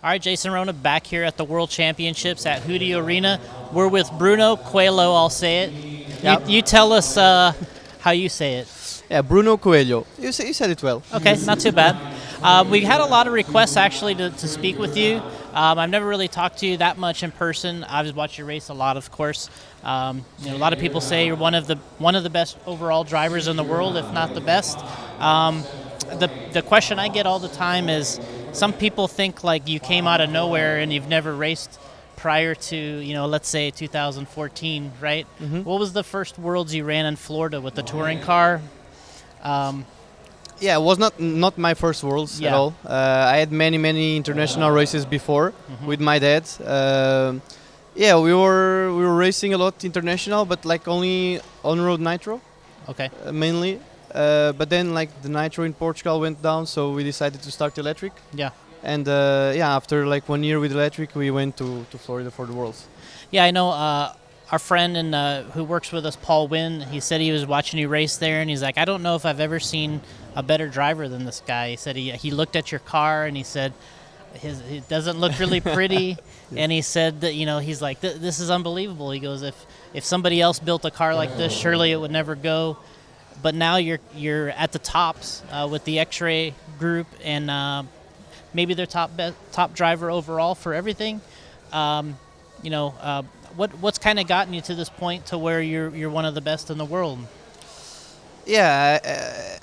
All right, Jason Ruona back here at the World Championships at Hootie Arena. We're with Bruno Coelho, I'll say it. Yep. You tell us how you say it. Yeah, Bruno Coelho. You said it well. Okay, not too bad. We had a lot of requests actually to speak with you. I've never really talked to you that much in person. I've just watched you race a lot, of course. A lot of people say you're one of the best overall drivers in the world, if not the best. The question I get all the time is, some people think like you came out of nowhere and you've never raced prior to, let's say 2014, right? Mm-hmm. What was the first Worlds you ran in Florida with the touring car? Yeah, it was not my first Worlds at all. I had many international races before with my dad. Yeah, we were racing a lot international, but like only on-road Nitro. Okay. Mainly. But then like the Nitro in Portugal went down, so we decided to start electric. Yeah. And after like 1 year with electric, we went to Florida for the Worlds. Yeah, I know our friend who works with us, Paul Wynn, he said he was watching you race there, and he's like, I don't know if I've ever seen a better driver than this guy. He said he looked at your car and he said it doesn't look really pretty, and he said that he's like, this is unbelievable. He goes, if somebody else built a car like this, surely it would never go. But now you're at the tops with the Xray Group, and maybe their top driver overall for everything. What's kind of gotten you to this point to where you're one of the best in the world? Yeah,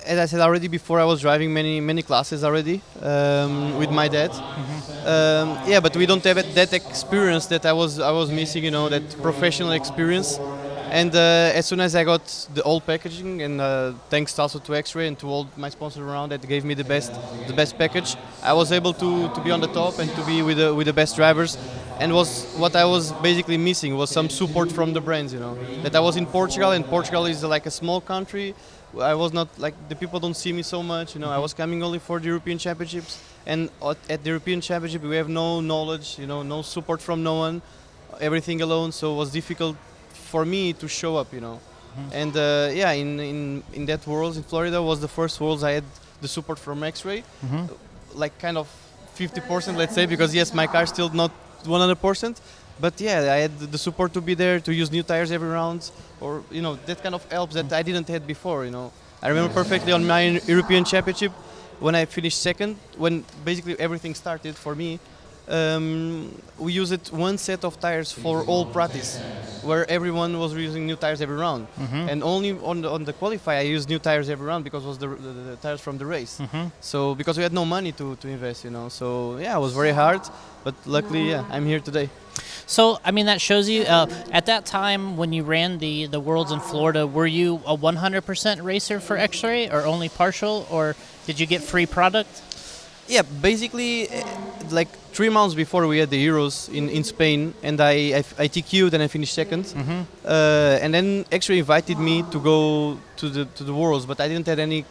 as I said already before, I was driving many classes already with my dad. Yeah, but we don't have that experience that I was missing. That professional experience. And as soon as I got the old packaging, and thanks also to Xray and to all my sponsors around that gave me the best package, I was able to be on the top and to be with the best drivers. And what I was basically missing was some support from the brands. That I was in Portugal, and Portugal is like a small country. I was not like, the people don't see me so much. I was coming only for the European Championships, and at the European Championship we have no knowledge, no support from no one, everything alone. So it was difficult for me to show up, And in that Worlds in Florida was the first Worlds I had the support from Xray, like kind of 50%, let's say, because yes, my car still not 100%, but yeah, I had the support to be there, to use new tires every round, or that kind of helps that I didn't have before. I remember perfectly on my European Championship when I finished second, when basically everything started for me. We used one set of tires for all practice, where everyone was using new tires every round, and only on the qualify I used new tires every round because it was the tires from the race. So because we had no money to invest, so yeah, it was very hard, but luckily, yeah, I'm here today. So I mean, that shows you at that time when you ran the Worlds in Florida, were you a 100% racer for Xray, or only partial, or did you get free product? Yeah, basically, like 3 months before we had the Euros in Spain, and I TQ'd and I finished second. And then Xray invited me to go to the Worlds, but I didn't have any.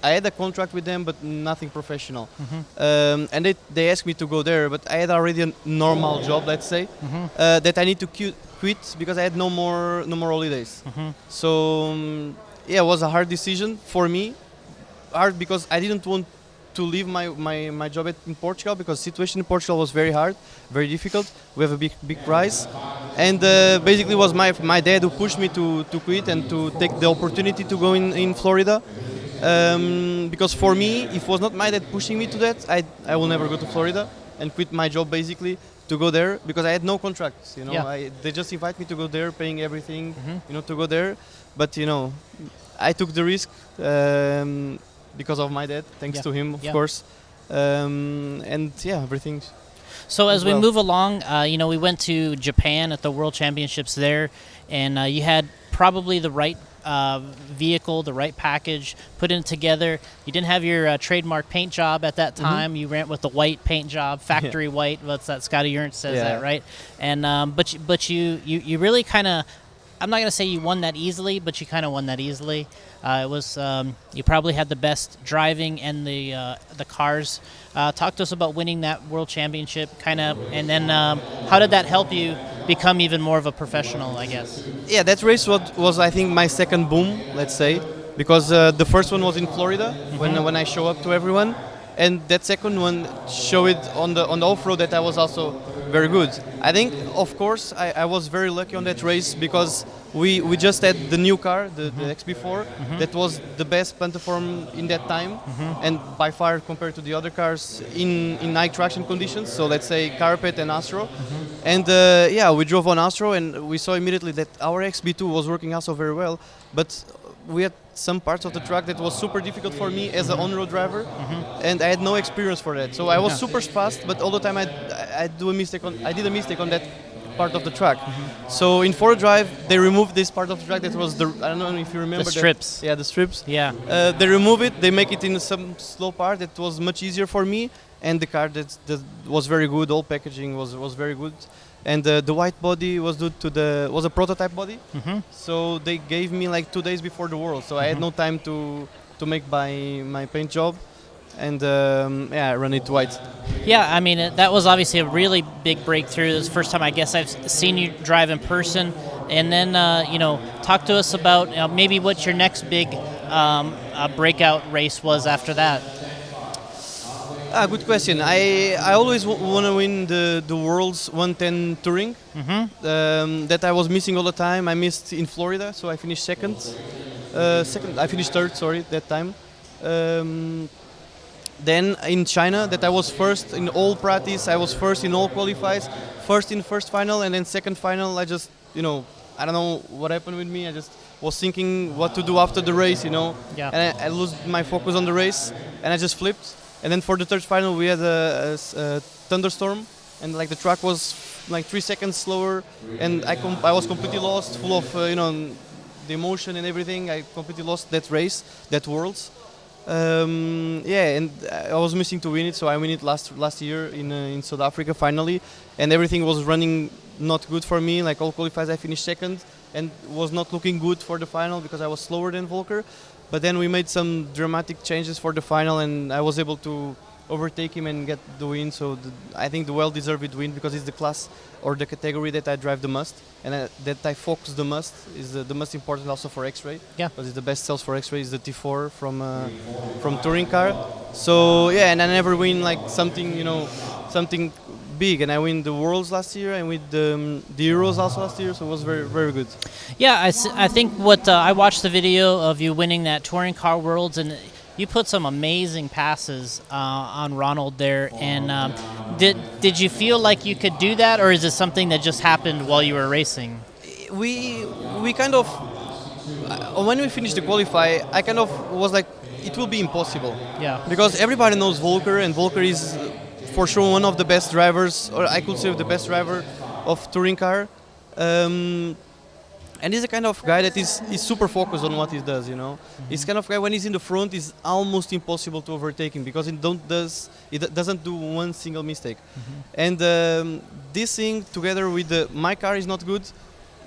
I had a contract with them, but nothing professional. And they asked me to go there, but I had already a normal job, let's say, that I need to quit because I had no more holidays. So yeah, it was a hard decision for me. Hard because I didn't want to leave my job in Portugal, because the situation in Portugal was very hard, very difficult. We have a big price, and basically it was my dad who pushed me to quit and to take the opportunity to go in Florida. Because for me, if it was not my dad pushing me to that, I will never go to Florida and quit my job basically to go there, because I had no contracts. They just invite me to go there, paying everything, to go there. But I took the risk. Because of my dad, thanks to him, of course, and yeah, everything. So as we move along, we went to Japan at the World Championships there, and you had probably the right vehicle, the right package, put it together. You didn't have your trademark paint job at that time. You ran with the white paint job, factory white. What's that? Scotty Ernst says that, right? And but you really kind of, I'm not going to say you won that easily, but you kind of won that easily. It was you probably had the best driving and the cars. Talk to us about winning that World Championship, kind of, and then how did that help you become even more of a professional, I guess? Yeah, that race was I think my second boom, let's say, because the first one was in Florida when I show up to everyone, and that second one showed on the off-road that I was also very good. I think, of course, I was very lucky on that race because we just had the new car, the XB4, that was the best platform in that time, and by far compared to the other cars in high traction conditions. So let's say Carpet and Astro, and yeah, we drove on Astro, and we saw immediately that our XB2 was working also very well, but we had some parts of the track that was super difficult for me as an on-road driver, and I had no experience for that. So I was super fast, but all the time I did a mistake on that part of the track. So in four drive, they removed this part of the track that was I don't know if you remember the strips. Yeah, the strips. Yeah. They remove it. They make it in some slow part that was much easier for me, and the car that was very good. All packaging was very good. And the white body was was a prototype body, so they gave me like 2 days before the World, so I had no time to make my paint job, and yeah, I ran it white. Yeah, I mean that was obviously a really big breakthrough. It was the first time I guess I've seen you drive in person, and then you know, talk to us about maybe what your next big breakout race was after that. Good question. I always want to win the World's 110 Touring. That I was missing all the time. I missed in Florida, so I finished second. I finished third, sorry, that time. Then in China, that I was first in all practice. I was first in all qualifies. First in first final, and then second final. I just, you know, I don't know what happened with me. I just was thinking what to do after the race, you know. Yeah. And I lost my focus on the race, and I just flipped. And then for the third final, we had a thunderstorm, and like the track was like 3 seconds slower, and I was completely lost, full of you know, the emotion and everything. I completely lost that race, that Worlds. Yeah, and I was missing to win it, so I win it last year in South Africa finally, and everything was running not good for me. Like all qualifiers, I finished second, and was not looking good for the final because I was slower than Volker. But then we made some dramatic changes for the final, and I was able to overtake him and get the win. So I think the well-deserved win, because it's the class or the category that I drive the most, and that I focus the most, is the most important also for Xray. Yeah. Because it's the best sales for Xray is the T4 from touring car. So yeah, and I never win like something, you know, something big, and I win the Worlds last year, and with the Euros also last year, so it was very, very good. Yeah, I think what I watched the video of you winning that touring car Worlds, and you put some amazing passes on Ronald there. And did you feel like you could do that, or is it something that just happened while you were racing? We kind of when we finished the qualify, I kind of was like, it will be impossible. Yeah. Because everybody knows Volker, and Volker is for sure one of the best drivers, or I could say the best driver of touring car. And he's the kind of guy that is super focused on what he does, you know. He's kind of guy, when he's in the front, it's almost impossible to overtake him, because it doesn't do one single mistake. And this thing together with my car is not good.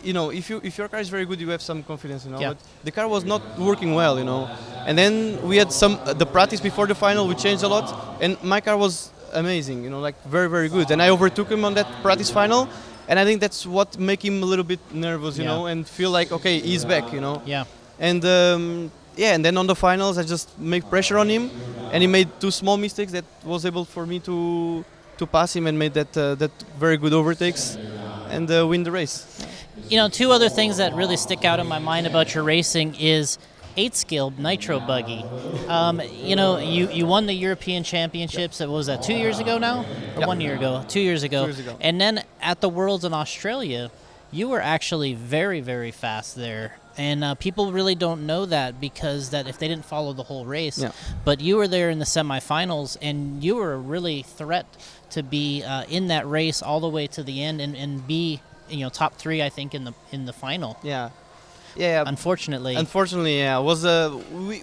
You know, if your car is very good, you have some confidence, you know. Yeah. But the car was not working well, you know. And then we had the practice before the final. We changed a lot, and my car was amazing, you know, like very, very good. And I overtook him on that practice final, and I think that's what make him a little bit nervous, you know, and feel like, okay, he's back, you know. Yeah. And yeah, and then on the finals, I just make pressure on him, and he made 2 small mistakes that was able for me to pass him, and made that very good overtakes, and win the race. You know, 2 other things that really stick out in my mind about your racing is 8-skill Nitro Buggy. You know, you won the European Championships. It was that 2 years ago now, or 1 year ago? 2 years ago. 2 years ago. And then at the Worlds in Australia, you were actually very, very fast there. And people really don't know that, because that if they didn't follow the whole race. Yeah. But you were there in the semifinals, and you were a really threat to be in that race all the way to the end, and be, you know, top 3, I think, in the final. Yeah. Yeah. Unfortunately, yeah, was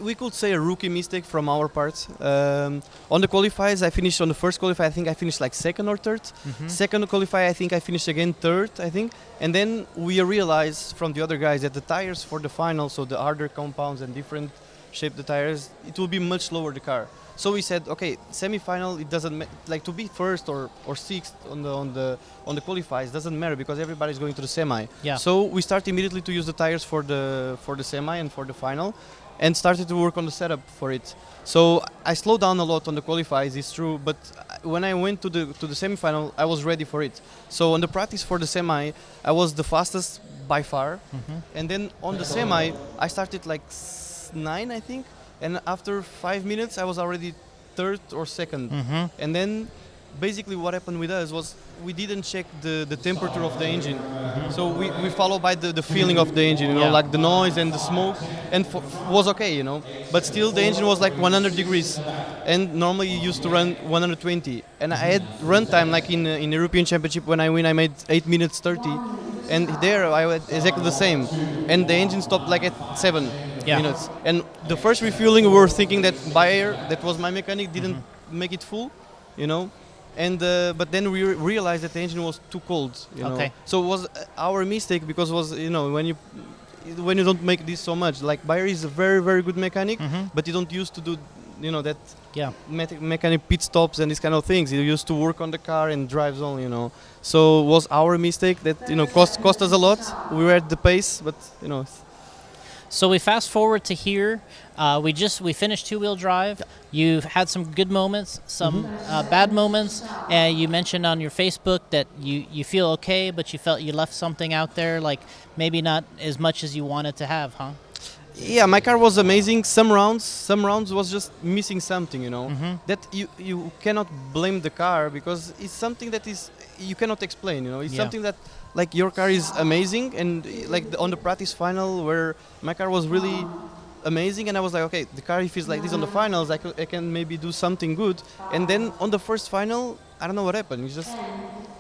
we could say a rookie mistake from our part. On the qualifiers, I finished on the first qualifier. I think I finished like second or third. Second qualifier, I think I finished again third. I think, and then we realized from the other guys that the tires for the final, so the harder compounds and different shape the tires, it will be much slower, the car. So we said, okay, semi-final, it doesn't like to be first or sixth on the qualifiers doesn't matter because everybody's going to the semi. Yeah. So we started immediately to use the tires for the semi and for the final, and started to work on the setup for it. So I slowed down a lot on the qualifiers, it's true, but when I went to the semi-final, I was ready for it. So on the practice for the semi, I was the fastest by far, and then on the semi, I started like 9, I think. And after 5 minutes, I was already third or second. And then basically what happened with us was we didn't check the temperature of the engine. So we follow by the feeling of the engine, you know, like the noise and the smoke, and was okay, you know. But still the engine was like 100 degrees. And normally you used to run 120. And I had run time like in the European Championship when I win, I made 8 minutes 30. And there I had exactly the same. And the engine stopped like at 7 minutes. And the first refueling, we were thinking that Bayer, that was my mechanic, didn't make it full, you know. And but then we realized that the engine was too cold, you know. So it was our mistake because it was, you know, when you don't make this so much, like Bayer is a very, very good mechanic, but you don't used to do, you know, that mechanic pit stops and these kind of things. You used to work on the car and drives on, you know. So it was our mistake that, you know, cost us a lot. We were at the pace, but, you know. So we fast forward to here. We finished two-wheel drive. You've had some good moments, some bad moments. You mentioned on your Facebook that you feel okay, but you felt you left something out there, like maybe not as much as you wanted to have, huh? Yeah, my car was amazing. Some rounds was just missing something, you know. That you cannot blame the car because it's something that is you cannot explain, you know. It's something that, like, your car is amazing, and like on the practice final where my car was really amazing, and I was like, okay, the car, if it's like this on the finals, I can maybe do something good. And then on the first final, I don't know what happened. It's just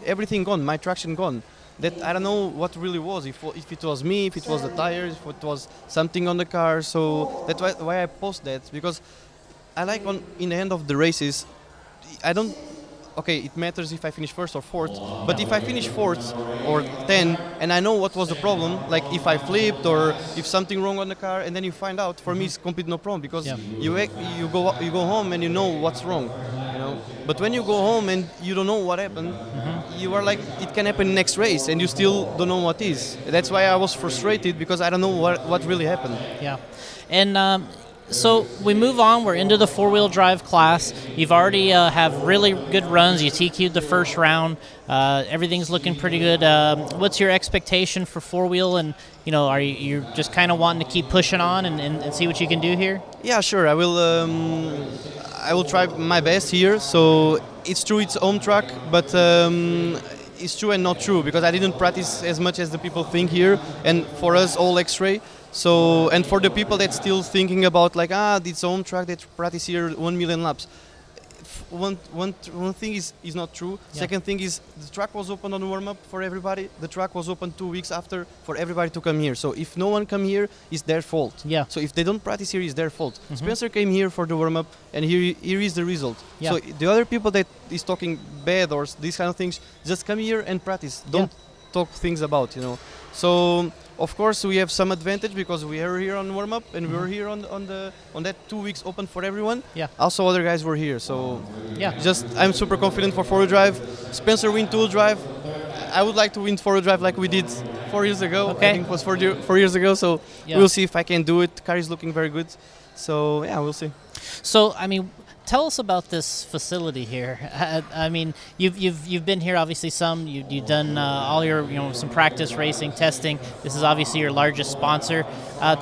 everything gone, my traction gone. That I don't know what really was, if it was me, if it was the tires, if it was something on the car. So that's why I post that, because I like in the end of the races, I don't. Okay, it matters if I finish first or fourth, but if I finish fourth or 10 and I know what was the problem, like if I flipped or if something wrong on the car, and then you find out, for me it's completely no problem, because you go home and you know what's wrong, you know. But when you go home and you don't know what happened, you are like, it can happen next race and you still don't know what is. That's why I was frustrated, because I don't know what really happened. Yeah, and. So we move on. We're into the four-wheel drive class. You've already have really good runs. You TQ'd the first round. Everything's looking pretty good. What's your expectation for four-wheel? And, you know, are you just kind of wanting to keep pushing on and see what you can do here? Yeah, sure. I will try my best here. So it's true, it's home track, but it's true and not true, because I didn't practice as much as the people think here. And for us, all Xray. So, and for the people that's still thinking about like, it's home track, they practice here 1 million laps. One thing is not true. Yeah. Second thing is, the track was open on warm-up for everybody. The track was open 2 weeks after for everybody to come here. So if no one come here, it's their fault. Yeah. So if they don't practice here, it's their fault. Spencer came here for the warm-up, and here is the result. Yeah. So the other people that is talking bad or these kind of things, just come here and practice. Don't talk things about, you know. So of course we have some advantage because we are here on warm-up, and we were here on that 2 weeks open for everyone. Yeah. Also other guys were here, so just I'm super confident for four-wheel drive. Spencer win two-wheel drive. I would like to win four-wheel drive like we did 4 years ago. Okay. I think it was 4 years ago. So we'll see if I can do it. Car is looking very good. So yeah, we'll see. So I mean, tell us about this facility here. I mean, you've been here obviously some. You've done all your some practice racing, testing. This is obviously your largest sponsor.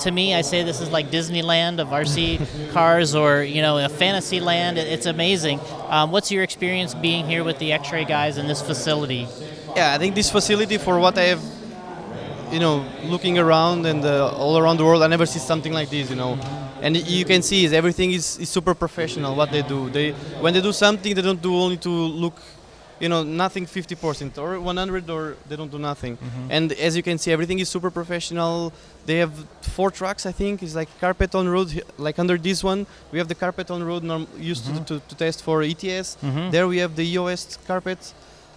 To me, I say this is like Disneyland of RC cars, or a fantasy land. It's amazing. What's your experience being here with the Xray guys in this facility? Yeah, I think this facility, for what I have, looking around and all around the world, I never see something like this. And you can see everything is super professional. What they do, when they do something, they don't do only to look, nothing 50% or 100, or they don't do nothing. And as you can see, everything is super professional. They have 4 trucks, I think. It's like carpet on road, like under this one. We have the carpet on road used to test for ETS. There we have the EOS carpet.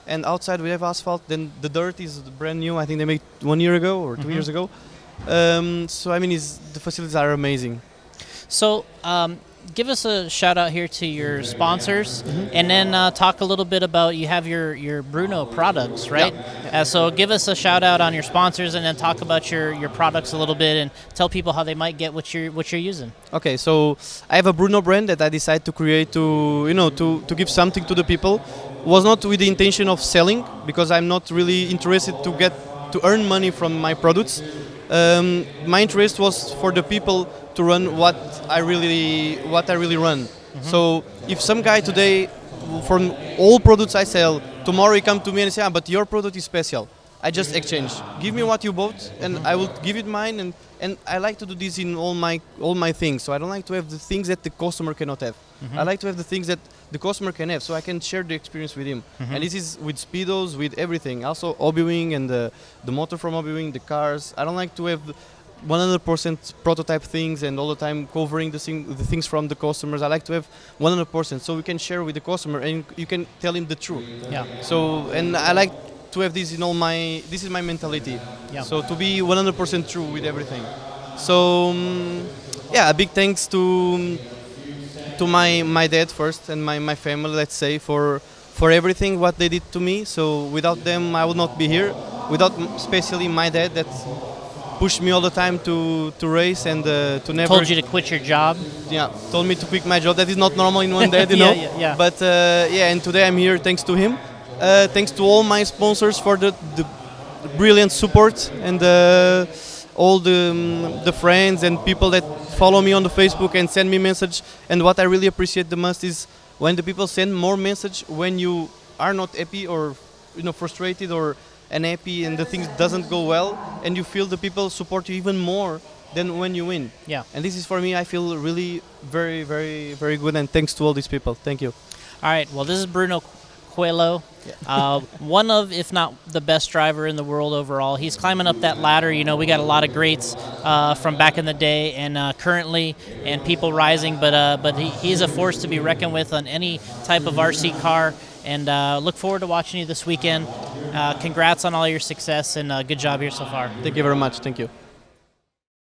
And outside we have asphalt. Then the dirt is brand new. I think they made 1 year ago or 2 years ago. So I mean, the facilities are amazing. So, give us a shout out here to your sponsors, and then talk a little bit about, you have your Bruno products, right? Yeah. So give us a shout out on your sponsors, and then talk about your products a little bit, and tell people how they might get what you're using. Okay, so I have a Bruno brand that I decided to create to give something to the people. Was not with the intention of selling, because I'm not really interested to earn money from my products. My interest was for the people to run what I really run. So if some guy today, from all products I sell, tomorrow he come to me and say, but your product is special, I just exchange. Give me what you bought, and I will give it mine. And I like to do this in all my things. So I don't like to have the things that the customer cannot have. I like to have the things that the customer can have, so I can share the experience with him. And this is with speedos, with everything. Also hobbying and the motor from hobbying, the cars. I don't like to have 100% prototype things and all the time covering the things from the customers. I like to have 100%, so we can share with the customer and you can tell him the truth. Yeah. So, and I like to have this in all this is my mentality. Yeah. So to be 100% true with everything. So yeah, a big thanks to my dad first and my family, let's say, for everything what they did to me. So without them I would not be here. Without especially my dad that pushed me all the time to race and to never Told you to quit your job. Yeah, told me to quit my job. That is not normal in one day, you know. Yeah. But yeah, and today I'm here thanks to him. Thanks to all my sponsors for the brilliant support, and all the friends and people that follow me on the Facebook and send me message. And what I really appreciate the most is when the people send more message when you are not happy or frustrated or unhappy and the things doesn't go well, and you feel the people support you even more than when you win. Yeah. And this is, for me, I feel really very, very, very good, and thanks to all these people. Thank you. All right. Well, this is Bruno Coelho, one of, if not the best driver in the world overall. He's climbing up that ladder. We got a lot of greats from back in the day and currently, and people rising, but he's a force to be reckoned with on any type of RC car. And look forward to watching you this weekend. Congrats on all your success, and good job here so far. Thank you very much. Thank you.